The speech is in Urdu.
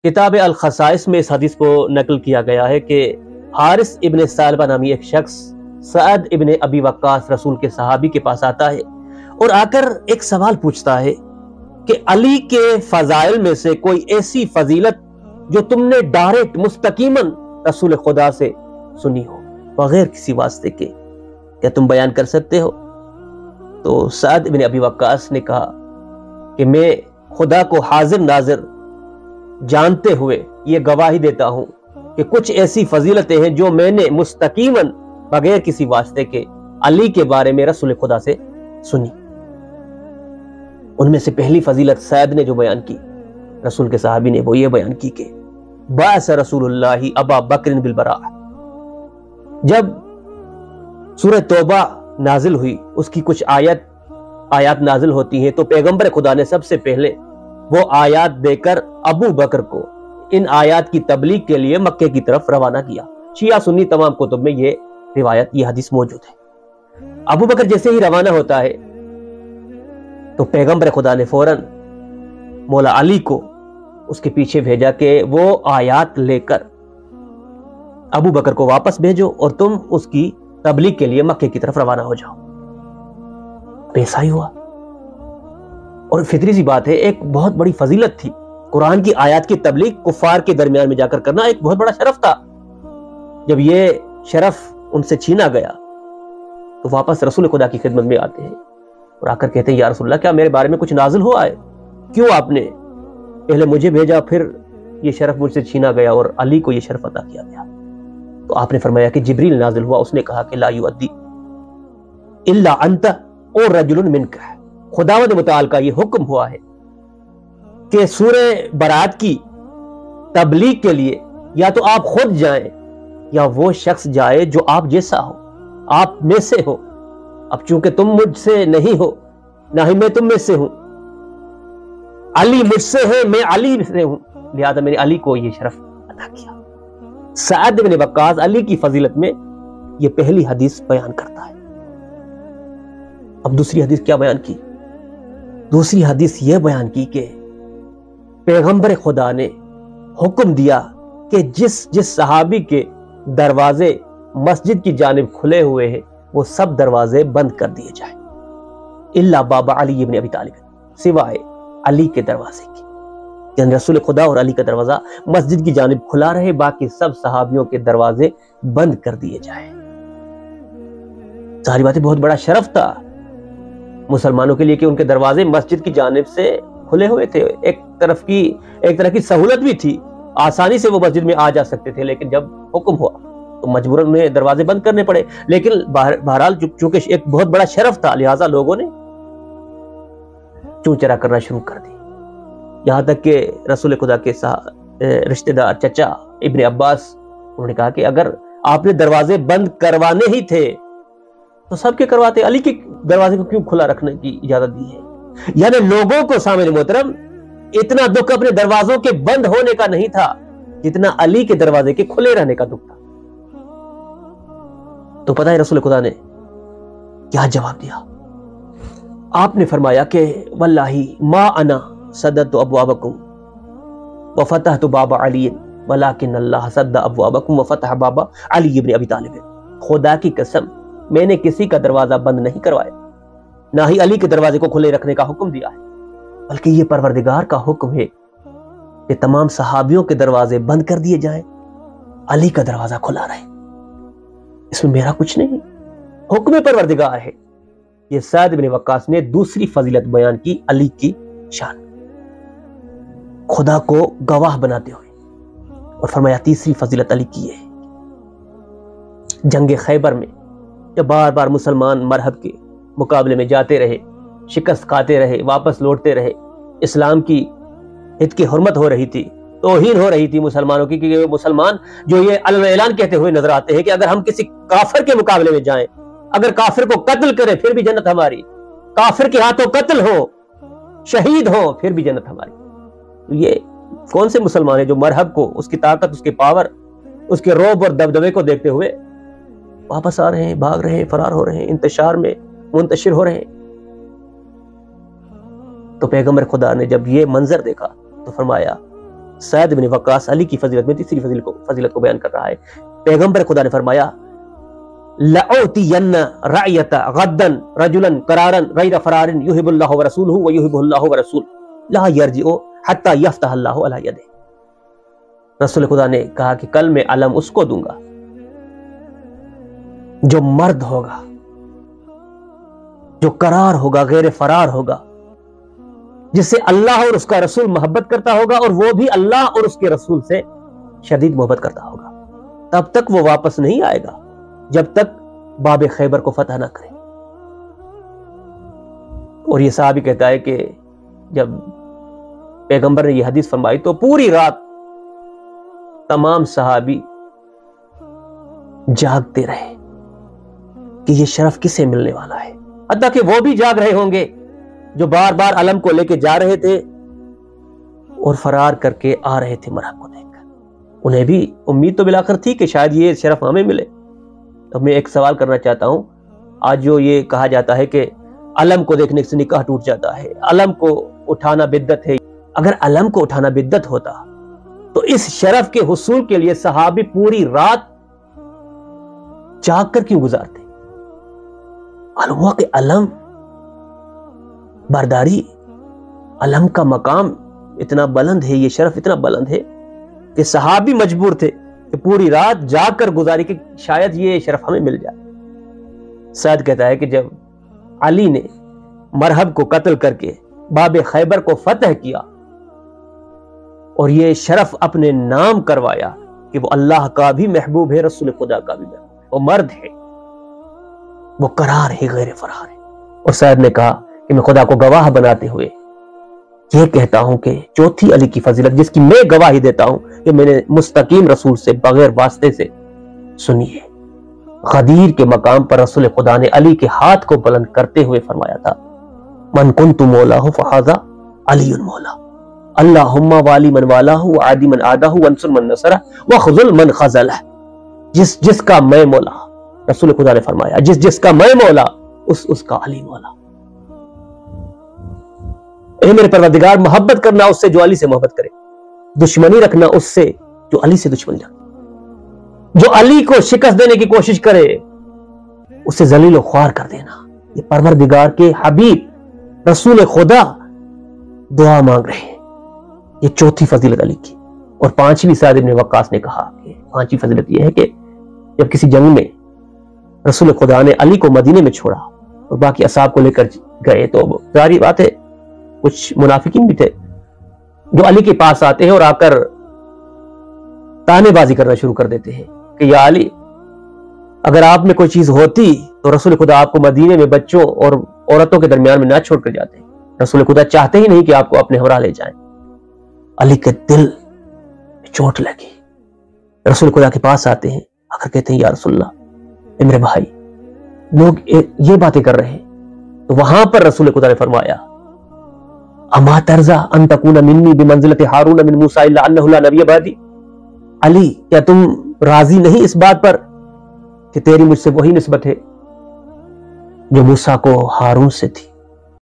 کتاب الخصائص میں اس حدیث کو نقل کیا گیا ہے کہ حارث ابن ثعلبہ نامی ایک شخص سعد ابن ابی وقاص رسول کے صحابی کے پاس آتا ہے اور آ کر ایک سوال پوچھتا ہے کہ علی کے فضائل میں سے کوئی ایسی فضیلت جو تم نے ڈائریکٹ مستقیماً رسول خدا سے سنی ہو بغیر کسی واسطے کے، کیا تم بیان کر سکتے ہو؟ تو سعد ابن ابی وقاص نے کہا کہ میں خدا کو حاضر ناظر جانتے ہوئے یہ گواہی دیتا ہوں کہ کچھ ایسی فضیلتیں ہیں جو میں نے مستقیماً بغیر کسی واسطے کے علی کے بارے میں رسول خدا سے سنی۔ ان میں سے پہلی فضیلت سعد نے جو بیان کی، رسول کے صحابی نے، وہ یہ بیان کی کہ بعث رسول اللہ ابا بکر بالبراء۔ جب سورہ توبہ نازل ہوئی، اس کی کچھ آیات نازل ہوتی ہیں، تو پیغمبر خدا نے سب سے پہلے وہ آیات دے کر ابو بکر کو ان آیات کی تبلیغ کے لیے مکے کی طرف روانہ کیا۔ شیعہ سنی تمام کتب میں یہ روایت، یہ حدیث موجود ہے۔ ابو بکر جیسے ہی روانہ ہوتا ہے تو پیغمبر خدا نے فوراً مولا علی کو اس کے پیچھے بھیجا کہ وہ آیات لے کر ابو بکر کو واپس بھیجو اور تم اس کی تبلیغ کے لیے مکے کی طرف روانہ ہو جاؤ۔ ایسا ہی ہوا، اور فطری سی بات ہے، ایک بہت بڑی فضیلت تھی۔ قرآن کی آیات کی تبلیغ کفار کے درمیان میں جا کر کرنا ایک بہت بڑا شرف تھا۔ جب یہ شرف ان سے چھینا گیا تو واپس رسول خدا کی خدمت میں آتے ہیں اور آ کر کہتے ہیں یا رسول اللہ، کیا میرے بارے میں کچھ نازل ہوا ہے؟ کیوں آپ نے پہلے مجھے بھیجا، پھر یہ شرف مجھ سے چھینا گیا اور علی کو یہ شرف عطا کیا گیا؟ تو آپ نے فرمایا کہ جبریل نازل ہوا، اس نے کہا کہ لا یؤدی الا انت اور رجل منک، خداوند متعال کا یہ حکم ہوا ہے کہ سورہ برات کی تبلیغ کے لیے یا تو آپ خود جائیں یا وہ شخص جائے جو آپ جیسا ہو، آپ میں سے ہو۔ اب چونکہ تم مجھ سے نہیں ہو، نہ ہی میں تم میں سے ہوں، علی مجھ سے ہے، میں علی سے ہوں، لہذا میں نے علی کو یہ شرف عطا کیا۔ سعد بن وقاص علی کی فضیلت میں یہ پہلی حدیث بیان کرتا ہے۔ اب دوسری حدیث کیا بیان کی؟ دوسری حدیث یہ بیان کی کہ پیغمبر خدا نے حکم دیا کہ جس صحابی کے دروازے مسجد کی جانب کھلے ہوئے ہیں وہ سب دروازے بند کر دیے جائیں، الا باب علی ابن ابی طالب، سوائے علی کے دروازے کی، یعنی رسول خدا اور علی کا دروازہ مسجد کی جانب کھلا رہے، باقی سب صحابیوں کے دروازے بند کر دیے جائیں۔ ساری باتیں بہت بڑا شرف تھا مسلمانوں کے لیے کہ ان کے دروازے مسجد کی جانب سے کھلے ہوئے تھے۔ ایک طرح کی سہولت بھی تھی، آسانی سے وہ مسجد میں آ جا سکتے تھے، لیکن جب حکم ہوا تو مجبوراً انہیں دروازے بند کرنے پڑے۔ لیکن بہرحال چونکہ ایک بہت بڑا شرف تھا، لہٰذا لوگوں نے چون چرا کرنا شروع کر دی، یہاں تک کہ رسول خدا کے رشتہ دار چچا ابن عباس، انہوں نے کہا کہ اگر آپ نے دروازے بند کروانے ہی تھے تو سب کے کرواتے، علی کے دروازے کو کیوں کھلا رکھنے کی اجازت دی ہے؟ یعنی لوگوں کو سامنے محترم اتنا دکھ اپنے دروازوں کے بند ہونے کا نہیں تھا جتنا علی کے دروازے کے کھلے رہنے کا دکھ تھا۔ تو پتہ ہے رسول خدا نے کیا جواب دیا؟ آپ نے فرمایا کہ واللہ ما انا سددت ابوابکم وفتحت باب علی ولکن اللہ سد ابوابکم وفتح باب علی ابن ابی طالب، خدا کی قسم میں نے کسی کا دروازہ بند نہیں کروایا، نہ ہی علی کے دروازے کو کھلے رکھنے کا حکم دیا ہے، بلکہ یہ پروردگار کا حکم ہے کہ تمام صحابیوں کے دروازے بند کر دیے جائیں، علی کا دروازہ کھلا رہے، اس میں میرا کچھ نہیں، حکم پروردگار ہے۔ یہ سعد بن وقاص نے دوسری فضیلت بیان کی علی کی شان، خدا کو گواہ بناتے ہوئے، اور فرمایا تیسری فضیلت علی کی ہے۔ جنگ خیبر میں جب بار بار مسلمان مرحب کے مقابلے میں جاتے رہے، شکست کھاتے رہے، واپس لوٹتے رہے، اسلام کی ہت کی حرمت ہو رہی تھی، توہین ہو رہی تھی مسلمانوں کی، کیونکہ مسلمان جو یہ اعلان کہتے ہوئے نظر آتے ہیں کہ اگر ہم کسی کافر کے مقابلے میں جائیں، اگر کافر کو قتل کریں پھر بھی جنت ہماری، کافر کے ہاتھوں قتل ہو، شہید ہو پھر بھی جنت ہماری۔ تو یہ کون سے مسلمان ہیں جو مرحب کو، اس کی طاقت، اس کے پاور، اس کے رعب اور دبدبے کو دیکھتے ہوئے واپس آ رہے ہیں، بھاگ رہے ہیں، فرار ہو رہے ہیں، انتشار میں منتشر ہو رہے ہیں؟ تو پیغمبر خدا نے جب یہ منظر دیکھا تو فرمایا سعد بن وقاص علی کی فضیلت میں تیسری فضیلت کو بیان کر رہا ہے. پیغمبر خدا نے فرمایا لَأُعْتِيَنَّ رَعْيَةَ غَدًّا رَجُلًا قَرَارًا غَيْرَ فَرَارٍ يُحِبُّ اللَّهُ وَرَسُولُهُ وَيُحِبُّهُ اللَّهُ وَرَسُولُهُ لَا يَرْجِعُ حَتَّى يَفْتَحَ اللَّهُ عَلَى يَدِهِ. رسول خدا نے کہا کہ کل میں علم اس کو دوں گا جو مرد ہوگا، جو قرار ہوگا، غیر فرار ہوگا، جس سے اللہ اور اس کا رسول محبت کرتا ہوگا اور وہ بھی اللہ اور اس کے رسول سے شدید محبت کرتا ہوگا. تب تک وہ واپس نہیں آئے گا جب تک باب خیبر کو فتح نہ کرے. اور یہ صحابی کہتا ہے کہ جب پیغمبر نے یہ حدیث فرمائی تو پوری رات تمام صحابی جاگتے رہے کہ یہ شرف کسے ملنے والا ہے. حتیٰ کہ وہ بھی جاگ رہے ہوں گے جو بار بار علم کو لے کے جا رہے تھے اور فرار کر کے آ رہے تھے مرحب کو دیکھ کر. انہیں بھی امید تو بلاخر تھی کہ شاید یہ شرف ہمیں ملے. تو میں ایک سوال کرنا چاہتا ہوں، آج جو یہ کہا جاتا ہے کہ علم کو دیکھنے سے نکاح ٹوٹ جاتا ہے، علم کو اٹھانا بدعت ہے، اگر علم کو اٹھانا بدعت ہوتا تو اس شرف کے حصول کے لیے صحابی پوری رات جاگ کر کیوں گزارتے؟ معلوم ہوا کہ علم برداری، علم کا مقام اتنا بلند ہے، یہ شرف اتنا بلند ہے کہ صحابی مجبور تھے کہ پوری رات جاگ کر گزاری کہ شاید یہ شرف ہمیں مل جائے. سعد کہتا ہے کہ جب علی نے مرحب کو قتل کر کے باب خیبر کو فتح کیا اور یہ شرف اپنے نام کروایا کہ وہ اللہ کا بھی محبوب ہے، رسول خدا کا بھی محبوب ہے، وہ مرد ہے، وہ قرار ہے، غیر فرار ہے. اور سعد نے کہا کہ میں خدا کو گواہ بناتے ہوئے یہ کہتا ہوں کہ چوتھی علی کی فضیلت جس کی میں گواہی دیتا ہوں کہ میں نے مستقیم رسول سے بغیر واسطے سے سنی ہے. غدیر کے مقام پر رسول خدا نے علی کے ہاتھ کو بلند کرتے ہوئے فرمایا تھا من کنت مولاہ فہذا علی مولا اللہم والی من والاہ وعادی من عاداہ وانصر من نصرہ وخذل من خذلہ. جس کا میں مولا، رسول خدا نے فرمایا جس کا میں مولا اس کا علی مولا. اے میرے پروردگار، محبت کرنا اس سے جو علی سے محبت کرے، دشمنی رکھنا اس سے جو علی سے دشمنی رکھے، جو علی کو شکست دینے کی کوشش کرے اسے ذلیل و خوار کر دینا. یہ پروردگار کے حبیب رسول خدا دعا مانگ رہے ہیں. یہ چوتھی فضیلت علی کی. اور پانچویں سعد بن وقاص نے کہا کہ پانچویں فضیلت یہ ہے کہ جب کسی جنگ میں رسول خدا نے علی کو مدینے میں چھوڑا اور باقی اصحاب کو لے کر گئے تو ظاہری بات ہے کچھ منافقین بھی تھے جو علی کے پاس آتے ہیں اور آ کر تانے بازی کرنا شروع کر دیتے ہیں کہ یا علی، اگر آپ میں کوئی چیز ہوتی تو رسول خدا آپ کو مدینے میں بچوں اور عورتوں کے درمیان میں نہ چھوڑ کر جاتے. رسول خدا چاہتے ہی نہیں کہ آپ کو اپنے ہمراہ لے جائیں. علی کے دل میں چوٹ لگی. رسول خدا کے پاس آتے ہیں، آ کر کہتے ہیں یا رسول اللہ، اے میرے بھائی، لوگ یہ باتیں کر رہے ہیں. تو وہاں پر رسول خدا نے فرمایا اما ترضى ان تكون مني بمنزلة هارون من موسى الا انه لا نبي بعدي. علی، کیا تم راضی نہیں اس بات پر کہ تیری مجھ سے وہی نسبت ہے جو موسیٰ کو ہارون سے تھی؟